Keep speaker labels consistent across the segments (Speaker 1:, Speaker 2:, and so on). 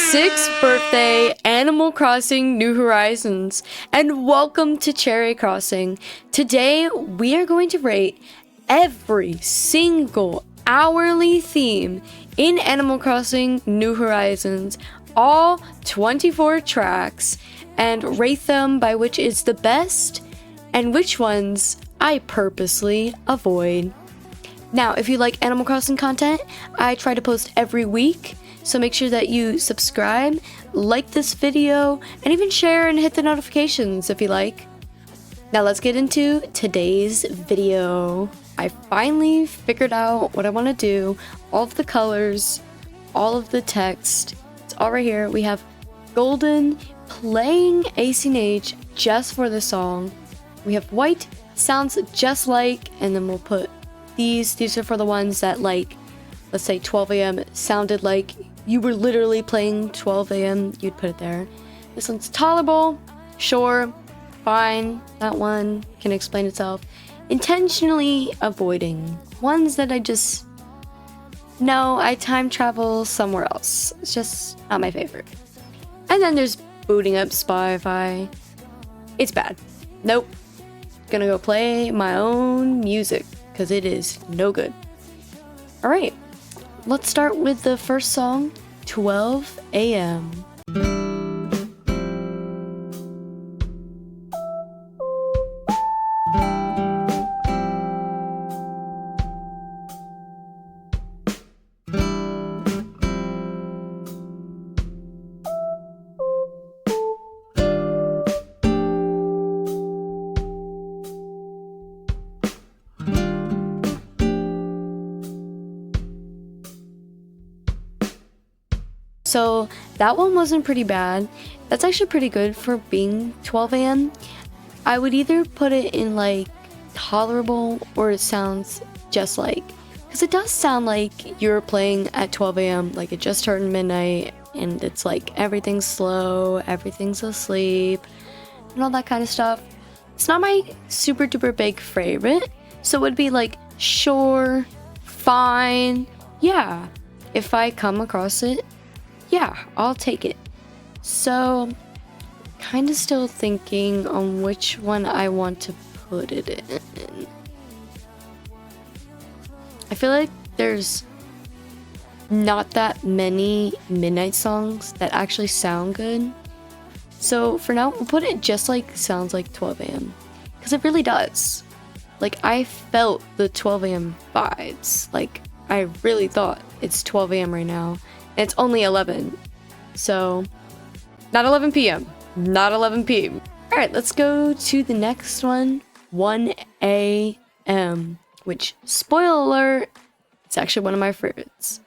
Speaker 1: 6th birthday Animal Crossing New Horizons, and welcome to Cherry Crossing. Today we are going to rate every single hourly theme in Animal Crossing New Horizons, all 24 tracks, and rate them by which is the best and which ones I purposely avoid. Now, if you like Animal Crossing content, I try to post every week. So make sure that you subscribe, like this video, and even share and hit the notifications if you like. Now let's get into today's video. I finally figured out what I want to do. All of the colors, all of the text. It's all right here. We have Golden playing ACNH just for the song. We have white, sounds just like, and then we'll put these. These are for the ones that, like, let's say 12 a.m. sounded like you were literally playing 12 a.m. You'd put it there. This one's tolerable, sure, fine. That one can explain itself. Intentionally avoiding ones that I just no, I time travel somewhere else. It's just not my favorite. And then there's booting up Spotify. It's bad. Nope. Gonna go play my own music because it is no good. All right. Let's start with the first song, 12 a.m. So that one wasn't pretty bad. That's actually pretty good for being 12 a.m. I would either put it in like tolerable or it sounds just like, because it does sound like you're playing at 12 a.m. like it just turned midnight and it's like everything's slow, everything's asleep, and all that kind of stuff. It's not my super duper big favorite, so it would be like sure, fine, yeah, if I come across it. Yeah, I'll take it. So, kind of still thinking on which one I want to put it in. I feel like there's not that many midnight songs that actually sound good. So, for now, we'll put it just like sounds like 12 a.m. Because it really does. Like, I felt the 12 a.m. vibes. Like, I really thought it's 12 a.m. right now. It's only 11, so not 11 p.m., not 11 p.m. All right, let's go to the next one, 1 a.m., which, spoiler alert, it's actually one of my favorites.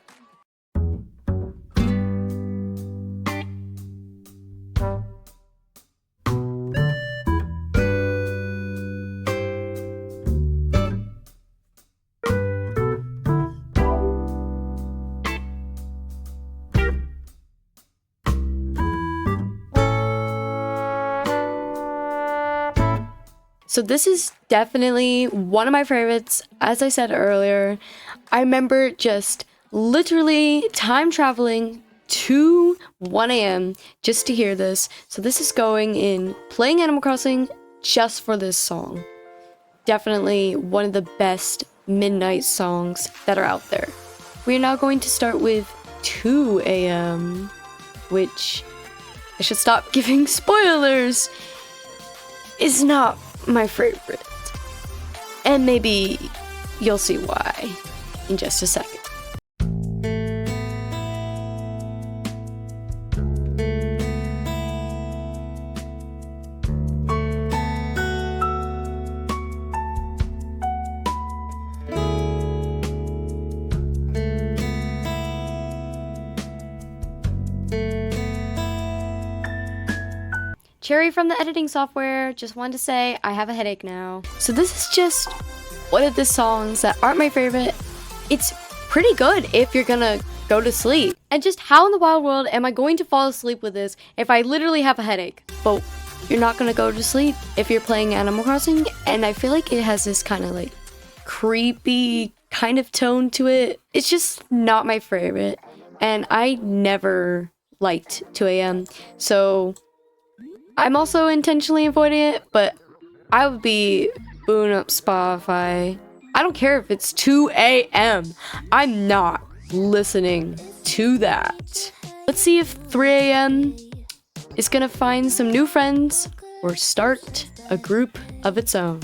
Speaker 1: So this is definitely one of my favorites. As I said earlier, I remember just literally time traveling to 1 a.m. just to hear this. So this is going in playing Animal Crossing just for this song. Definitely one of the best midnight songs that are out there. We are now going to start with 2 a.m., which I should stop giving spoilers, is not my favorite, and maybe you'll see why in just a second. Cherry from the editing software, just wanted to say I have a headache now. So this is just one of the songs that aren't my favorite. It's pretty good if you're gonna go to sleep. And just how in the wild world am I going to fall asleep with this if I literally have a headache? But you're not gonna go to sleep if you're playing Animal Crossing, and I feel like it has this kind of like creepy kind of tone to it. It's just not my favorite, and I never liked 2 a.m. So I'm also intentionally avoiding it, but I would be booing up Spotify. I don't care if it's 2 a.m. I'm not listening to that. Let's see if 3 a.m. is gonna find some new friends or start a group of its own.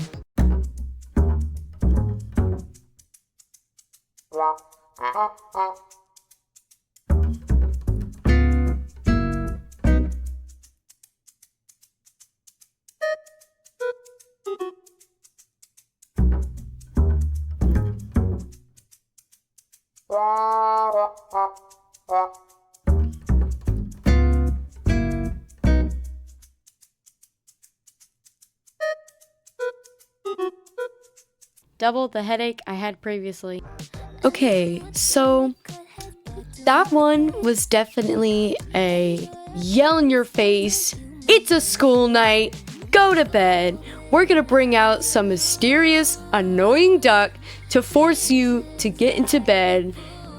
Speaker 1: Double the headache I had previously. Okay, so that one was definitely a yell in your face, it's a school night, go to bed. We're gonna bring out some mysterious, annoying duck to force you to get into bed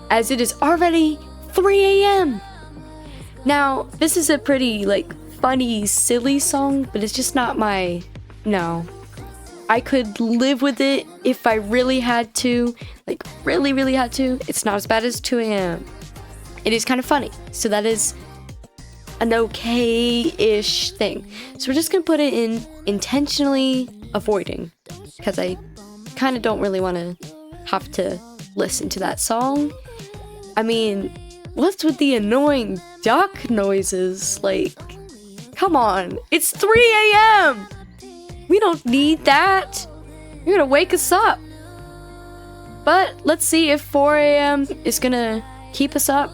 Speaker 1: as it is already 3 a.m. Now, this is a pretty, funny, silly song, but it's just not no. I could live with it if I really had to, really had to. It's not as bad as 2 a.m. It is kind of funny, so that is an okay-ish thing. So we're just gonna put it in intentionally avoiding, because I kind of don't really want to have to listen to that song. I mean, what's with the annoying duck noises? Come on, it's 3 a.m. We don't need that. You're gonna wake us up. But let's see if 4 a.m. is gonna keep us up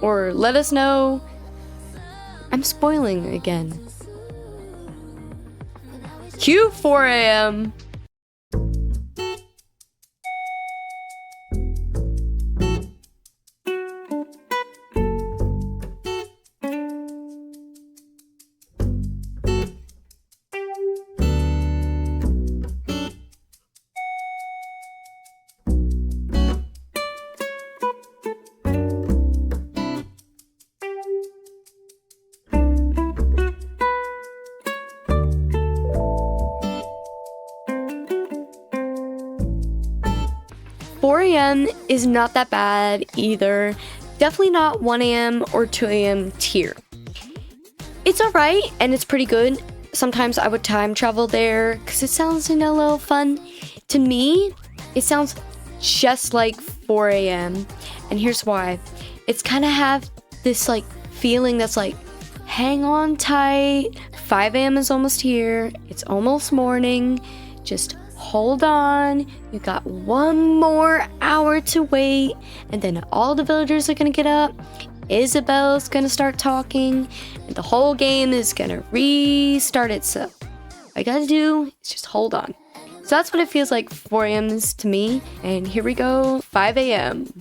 Speaker 1: or let us know. I'm spoiling again. Cue 4 a.m. 4 a.m. is not that bad either. Definitely not 1 a.m. or 2 a.m. tier. It's alright and it's pretty good. Sometimes I would time travel there because it sounds a little fun. To me, it sounds just like 4 a.m. And here's why. It's kind of have this feeling that's hang on tight. 5 a.m. is almost here. It's almost morning. Just hold on. You got 1 more hour to wait. And then all the villagers are going to get up. Isabel's going to start talking. And the whole game is going to restart itself. All you got to do is just hold on. So that's what it feels like 4 a.m. is to me. And here we go, 5 a.m.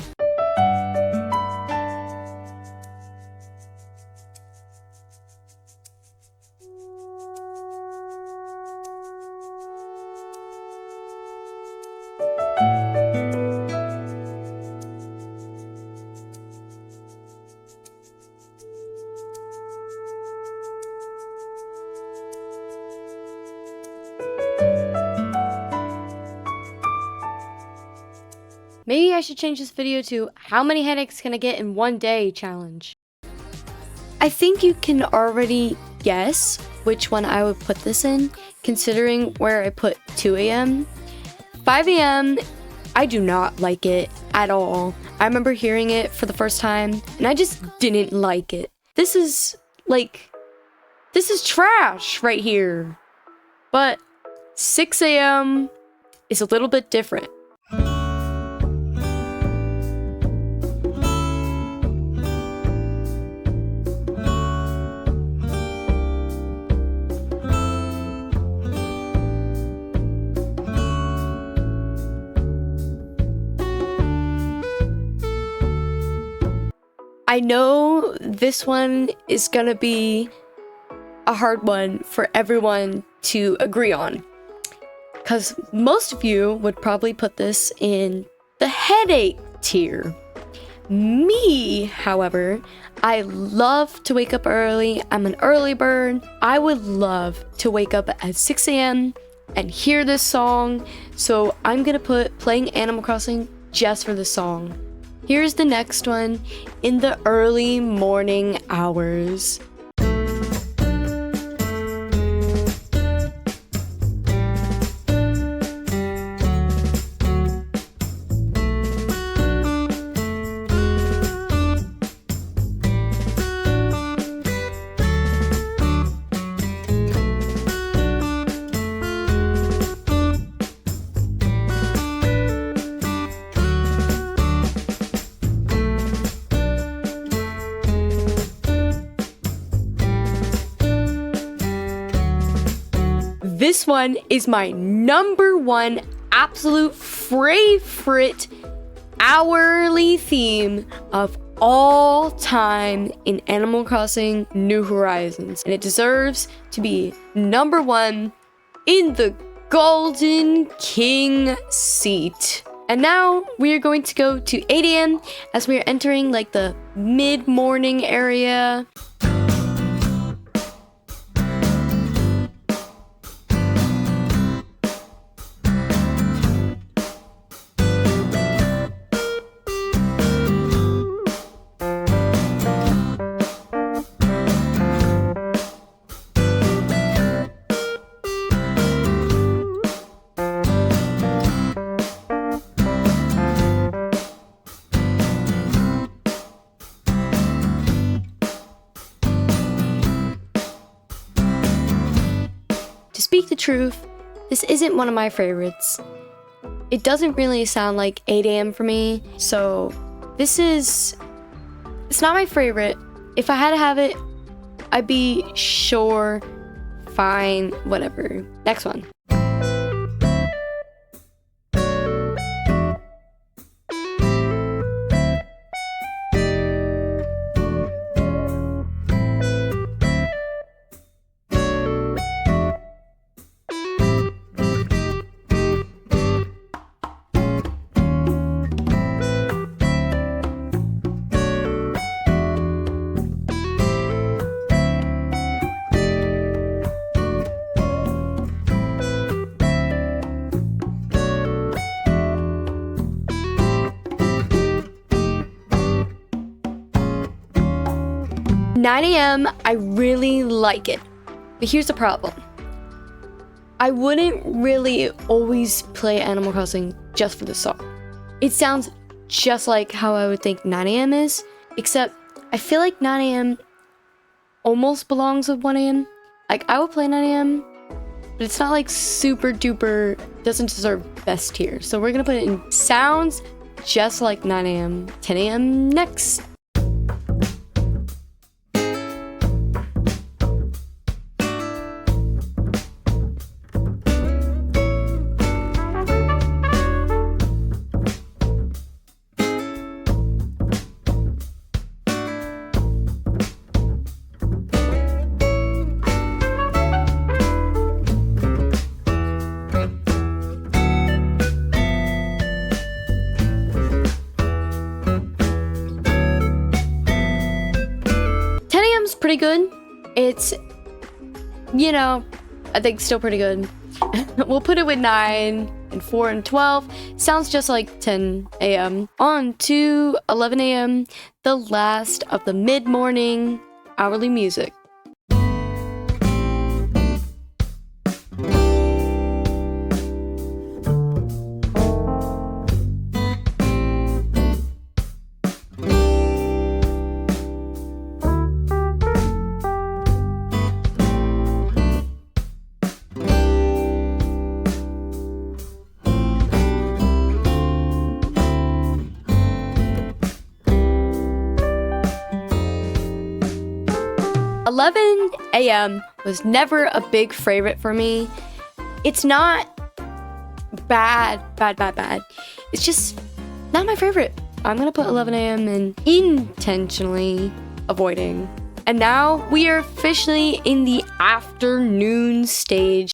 Speaker 1: Maybe I should change this video to how many headaches can I get in 1 day challenge. I think you can already guess which one I would put this in, considering where I put 2 a.m. 5 a.m., I do not like it at all. I remember hearing it for the first time, and I just didn't like it. This is trash right here. But 6 a.m. is a little bit different. I know this one is gonna be a hard one for everyone to agree on, because most of you would probably put this in the headache tier. Me, however, I love to wake up early. I'm an early bird. I would love to wake up at 6 a.m. and hear this song, so I'm gonna put playing Animal Crossing just for the song. Here's the next one, in the early morning hours. This one is my number one absolute favorite hourly theme of all time in Animal Crossing New Horizons. And it deserves to be number one in the Golden King seat. And now we are going to go to 8 a.m. as we are entering like the mid-morning area. To speak the truth, this isn't one of my favorites. It doesn't really sound like 8 a.m. for me, so it's not my favorite. If I had to have it, I'd be sure, fine, whatever. Next one. "9 a.m. I really like it, but here's the problem. I wouldn't really always play Animal Crossing just for the song. It sounds just like how I would think 9 a.m. is, except I feel like 9 a.m. almost belongs with 1 a.m. Like, I would play 9 a.m., but it's not like super duper, doesn't deserve best tier. So we're gonna put it in sounds just like 9 a.m. 10 a.m. next. Pretty good. It's, I think still pretty good. We'll put it with 9 and 4 and 12. Sounds just like 10 a.m. On to 11 a.m., the last of the mid-morning hourly music. "11 a.m. was never a big favorite for me. It's not bad. It's just not my favorite. I'm gonna put 11 a.m. and intentionally avoiding. And now we are officially in the afternoon stage.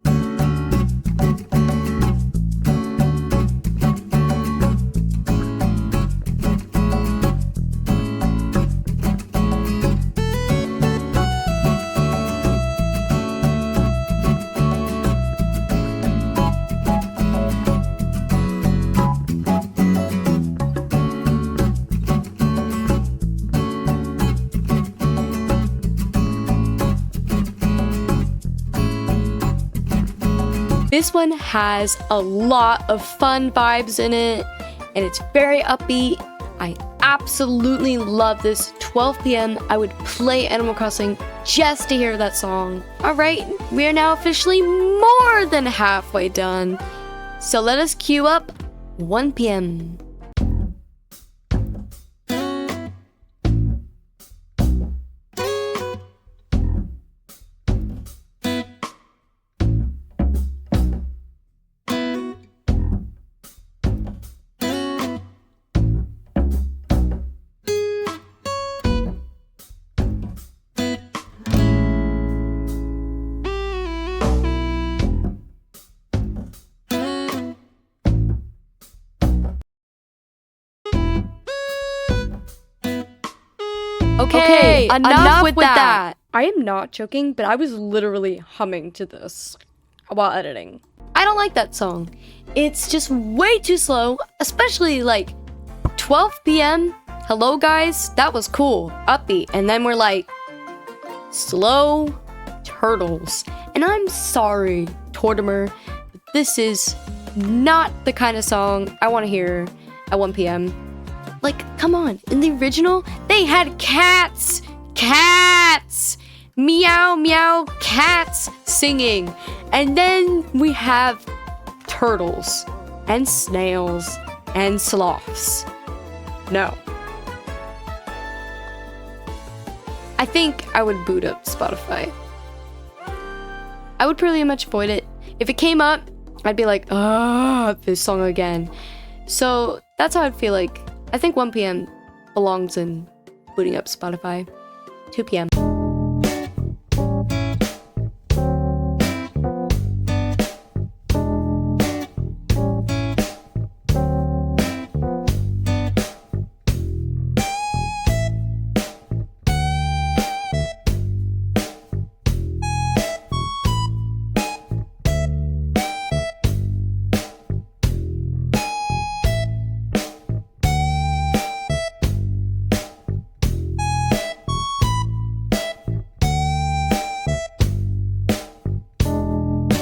Speaker 1: This one has a lot of fun vibes in it, and it's very upbeat. I absolutely love this. 12 p.m. I would play Animal Crossing just to hear that song. All right, we are now officially more than halfway done. So let us queue up 1 p.m. Okay, enough with that. I am not joking, but I was literally humming to this while editing. I don't like that song. It's just way too slow, especially like 12 p.m. Hello guys, that was cool, upbeat, and then we're like, slow turtles. And I'm sorry, Tortimer, but this is not the kind of song I want to hear at 1 p.m. Like, come on, in the original, they had cats! Cats! Meow, meow, cats singing. And then we have turtles, and snails, and sloths. No. I think I would boot up Spotify. I would pretty much avoid it. If it came up, I'd be like, this song again. So that's how I'd feel like. I think 1 p.m. belongs in booting up Spotify. 2 p.m.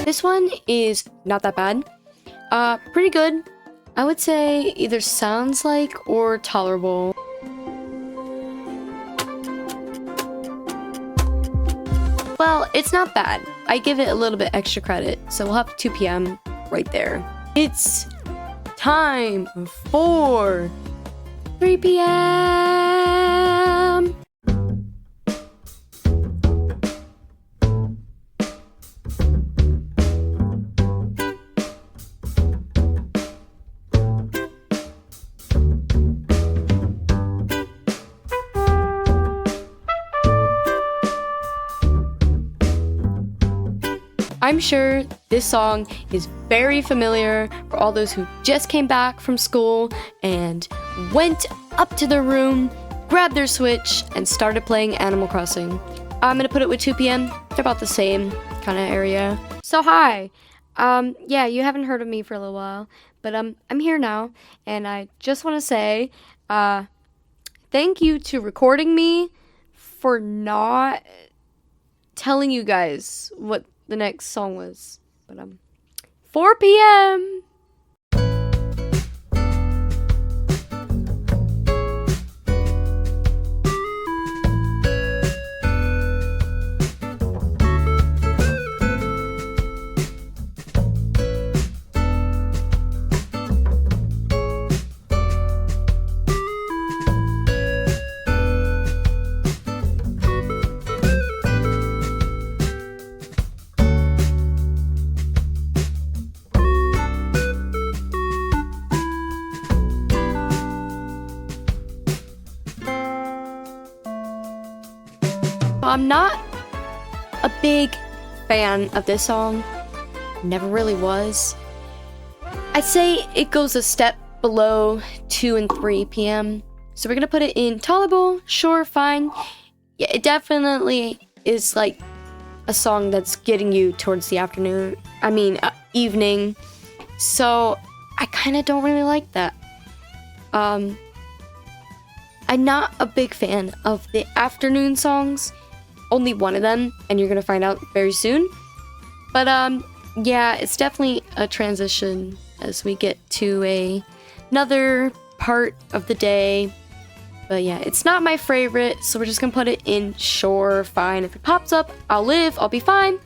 Speaker 1: This one is not that bad. Pretty good. I would say either sounds like or tolerable. Well, it's not bad. I give it a little bit extra credit, so we'll have 2 p.m. right there. It's time for 3 p.m. I'm sure this song is very familiar for all those who just came back from school and went up to their room, grabbed their Switch, and started playing Animal Crossing. I'm gonna put it with 2 p.m. They're about the same kind of area. So hi. Yeah, you haven't heard of me for a little while, but I'm here now, and I just want to say thank you to recording me for not telling you guys what the next song was. But 4 p.m. I'm not a big fan of this song. Never really was. I'd say it goes a step below 2 and 3 p.m. So we're gonna put it in tolerable, sure, fine. Yeah, it definitely is like a song that's getting you towards the afternoon. Evening. So I kind of don't really like that. I'm not a big fan of the afternoon songs. Only one of them, and you're gonna find out very soon. But yeah, it's definitely a transition as we get to another part of the day. But yeah, it's not my favorite, so we're just gonna put it in sure, fine. If it pops up, I'll live, I'll be fine.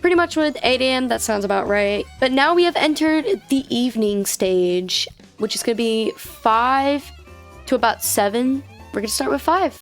Speaker 1: Pretty much with 8 a.m., that sounds about right. But now we have entered the evening stage, which is gonna be 5 to about 7. We're gonna start with 5.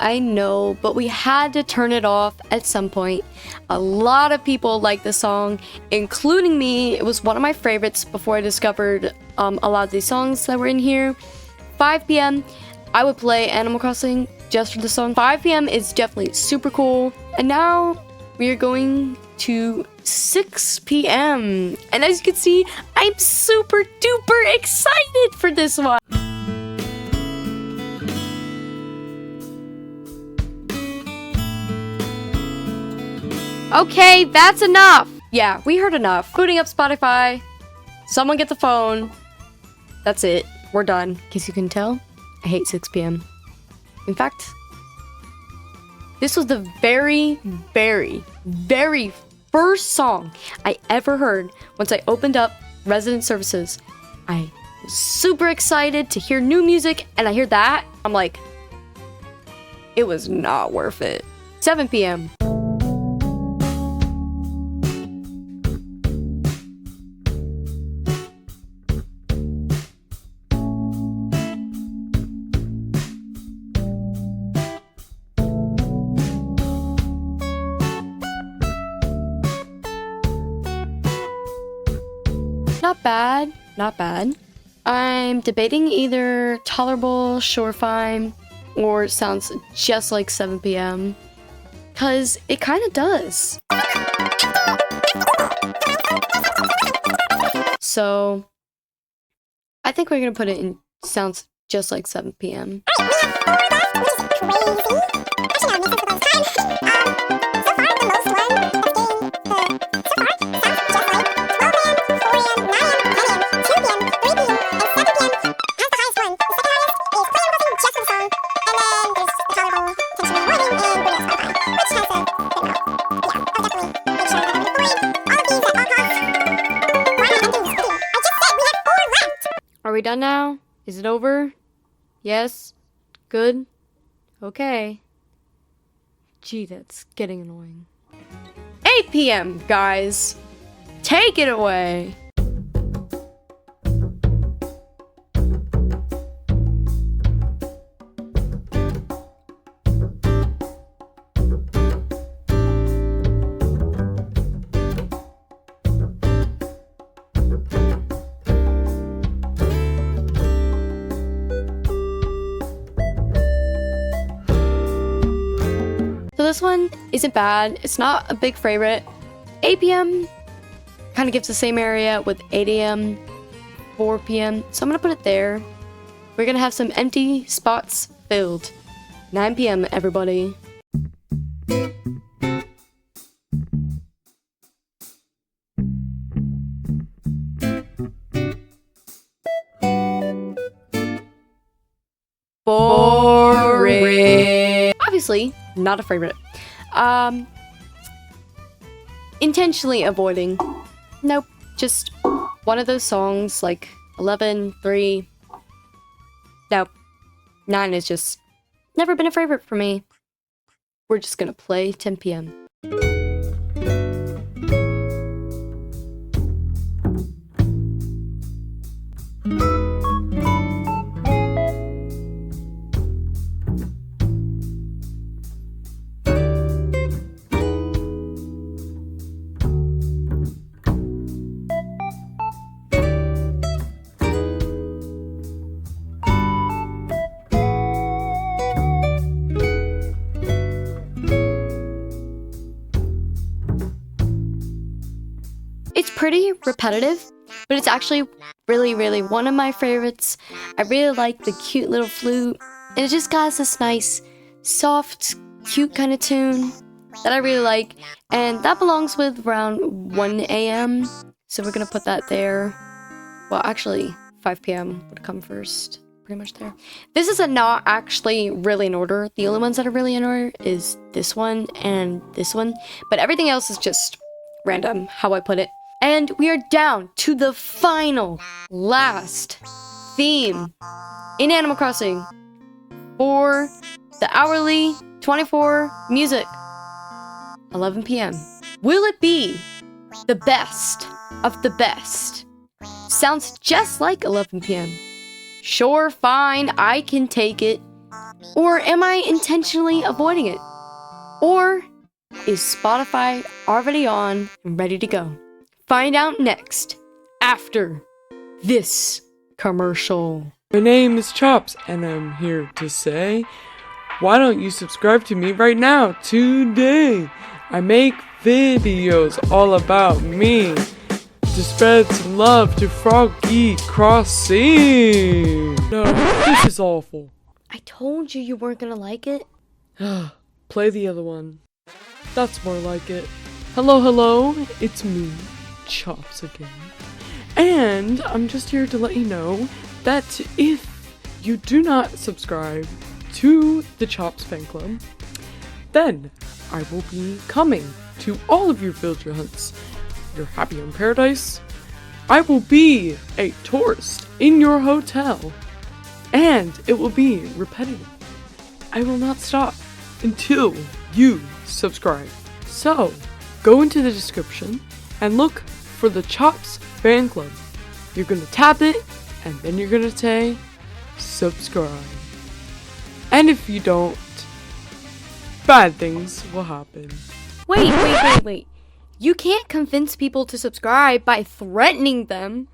Speaker 1: I know, but we had to turn it off at some point. A lot of people like the song, including me. It was one of my favorites before I discovered a lot of these songs that were in here. 5 p.m. I would play Animal Crossing just for the song. 5 p.m. is definitely super cool. And now we are going to 6 p.m. And as you can see, I'm super duper excited for this one. Okay, that's enough. Yeah, we heard enough. Booting up Spotify. Someone get the phone. That's it. We're done. In case you can tell, I hate 6 p.m. In fact, this was the very, very, very first song I ever heard once I opened up Resident Services. I was super excited to hear new music, and I hear that. I'm like, it was not worth it. 7 p.m. Not bad, not bad. I'm debating either tolerable, sure, fine, or it sounds just like 7 p.m. Cause it kind of does. So I think we're gonna put it in sounds just like 7 p.m. Are we done now? Is it over? Yes? Good? Okay. Gee, that's getting annoying. 8 p.m., guys! Take it away! So this one isn't bad. It's not a big favorite. 8 p.m. kind of gives the same area with 8 a.m., 4 p.m. So I'm going to put it there. We're going to have some empty spots filled. 9 p.m., everybody. Boring. Obviously, not a favorite. Intentionally avoiding. Nope, just one of those songs like 11, 3. Nope. 9 is just never been a favorite for me. We're just gonna play 10 p.m. It's pretty repetitive, but it's actually really, really one of my favorites. I really like the cute little flute, and it just got this nice, soft, cute kind of tune that I really like, and that belongs with around 1 a.m. So we're gonna put that there. Well, actually, 5 p.m. would come first. Pretty much there. This is not actually really in order. The only ones that are really in order is this one and this one, but everything else is just random, how I put it. And we are down to the final, last theme in Animal Crossing for the hourly 24 music. 11 p.m. Will it be the best of the best? Sounds just like 11 p.m. Sure, fine, I can take it. Or am I intentionally avoiding it? Or is Spotify already on and ready to go? Find out next, after this commercial.
Speaker 2: My name is Chops, and I'm here to say, why don't you subscribe to me right now, today? I make videos all about me to spread some love to Froggy Crossing. No, this is awful.
Speaker 1: I told you weren't gonna like it.
Speaker 2: Play the other one. That's more like it. Hello, it's me, Chops again. And I'm just here to let you know that if you do not subscribe to the Chops fan club, then I will be coming to all of your villager hunts. Your happy home paradise. I will be a tourist in your hotel, and it will be repetitive. I will not stop until you subscribe. So, go into the description and look for the Chops fan club. You're gonna tap it, and then you're gonna say subscribe. And if you don't, bad things will happen.
Speaker 1: Wait. You can't convince people to subscribe by threatening them.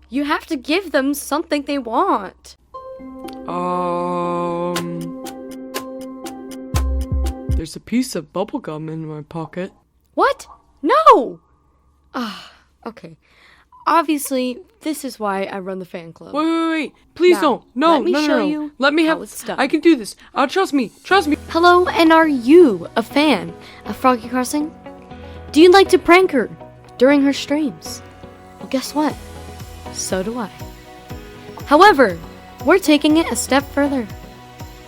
Speaker 1: You have to give them something they want.
Speaker 2: There's a piece of bubblegum in my pocket.
Speaker 1: What? No! Okay. Obviously, this is why I run the fan club.
Speaker 2: Wait. Please
Speaker 1: Now,
Speaker 2: don't. No,
Speaker 1: let me show you
Speaker 2: Let me have
Speaker 1: how it's done.
Speaker 2: I can do this. Trust me.
Speaker 1: Hello, and are you a fan of Froggy Crossing? Do you like to prank her during her streams? Well, guess what? So do I. However, we're taking it a step further.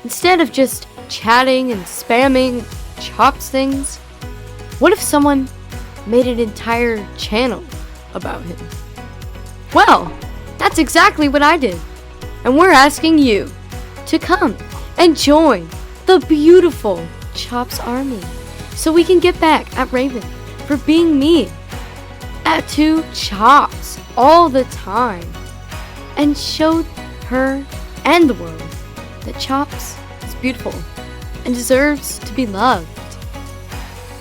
Speaker 1: Instead of just chatting and spamming Chops things, what if someone made an entire channel about him? Well, that's exactly what I did. And we're asking you to come and join the beautiful Chops army so we can get back at Raven for being mean to Chops all the time and show her and the world that Chops is beautiful and deserves to be loved.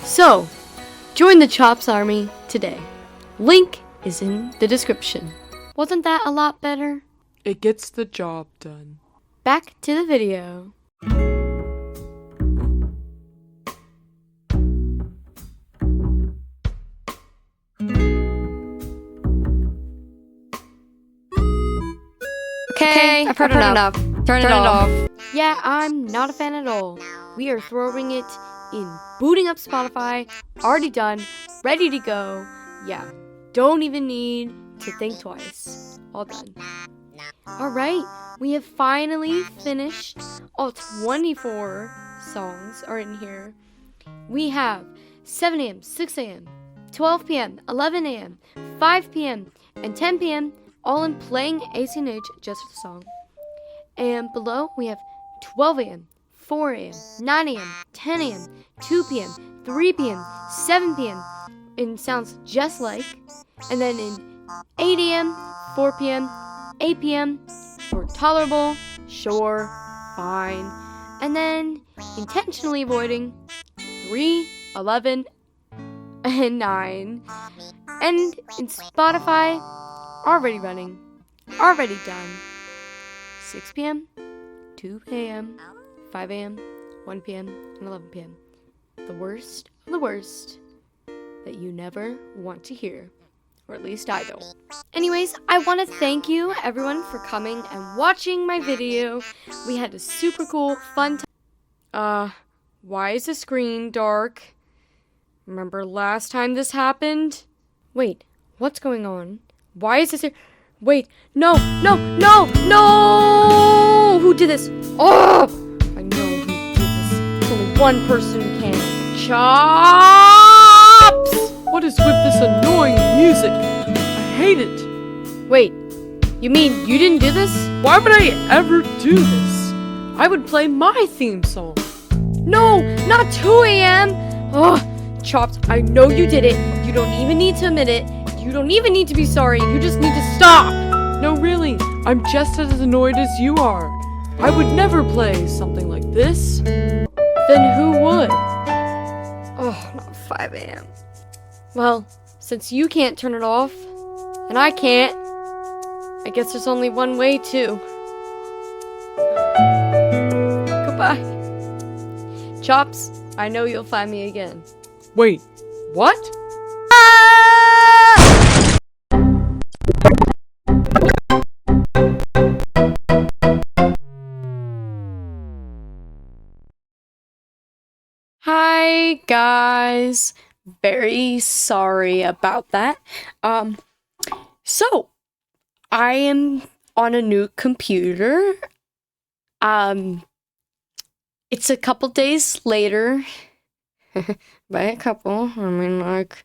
Speaker 1: So, join the Chops army today. Link is in the description. Wasn't that a lot better?
Speaker 2: It gets the job done.
Speaker 1: Back to the video. Okay, I've heard enough. Turn it off. Yeah, I'm not a fan at all. We are throwing it in, booting up Spotify, already done, ready to go. Yeah, don't even need to think twice. All done. Alright, we have finally finished. All 24 songs are in here. We have 7 a.m., 6 a.m., 12 p.m., 11 a.m., 5 p.m., and 10 p.m., all in playing ACNH just for the song. And below we have 12 a.m., 4 a.m., 9 a.m., 10 a.m., 2 p.m., 3 p.m., 7 p.m. It sounds just like. And then in 8 a.m., 4 p.m., 8 p.m. for tolerable, sure, fine. And then intentionally avoiding 3, 11, and 9. And in Spotify, already running, already done. 6 p.m., 2 a.m., 5 a.m., 1 p.m., and 11 p.m. The worst of the worst that you never want to hear Or at least I don't. Anyways, I want to thank you, everyone, for coming and watching my video. We had a super cool, fun time. Why is the screen dark? Remember last time this happened? Wait, what's going on? Why is this here? Wait, no! Who did this? Oh! I know who did this. There's only one person who can. Chops!
Speaker 2: What is with this annoying music? I hate it.
Speaker 1: Wait, you mean you didn't do this?
Speaker 2: Why would I ever do this? I would play my theme song.
Speaker 1: No, not 2 a.m. Ugh, Chops, I know you did it. You don't even need to admit it. You don't even need to be sorry. You just need to stop.
Speaker 2: No, really, I'm just as annoyed as you are. I would never play something like this.
Speaker 1: Then who would? Oh, not 5 a.m. Well, since you can't turn it off, and I can't, I guess there's only one way to. Goodbye. Chops, I know you'll find me again.
Speaker 2: Wait, what?
Speaker 1: Hi guys, very sorry about that. So I am on a new computer. It's a couple days later. By a couple, I mean like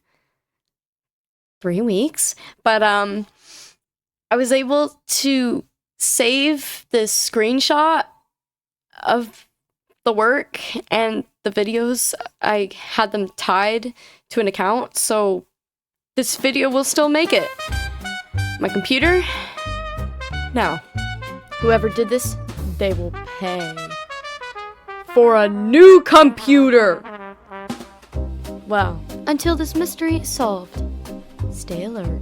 Speaker 1: 3 weeks. But I was able to save this screenshot of the work and the videos. I had them tied to an account, so this video will still make it. My computer? Now, whoever did this, they will pay for a new computer! Well, until this mystery is solved, stay alert.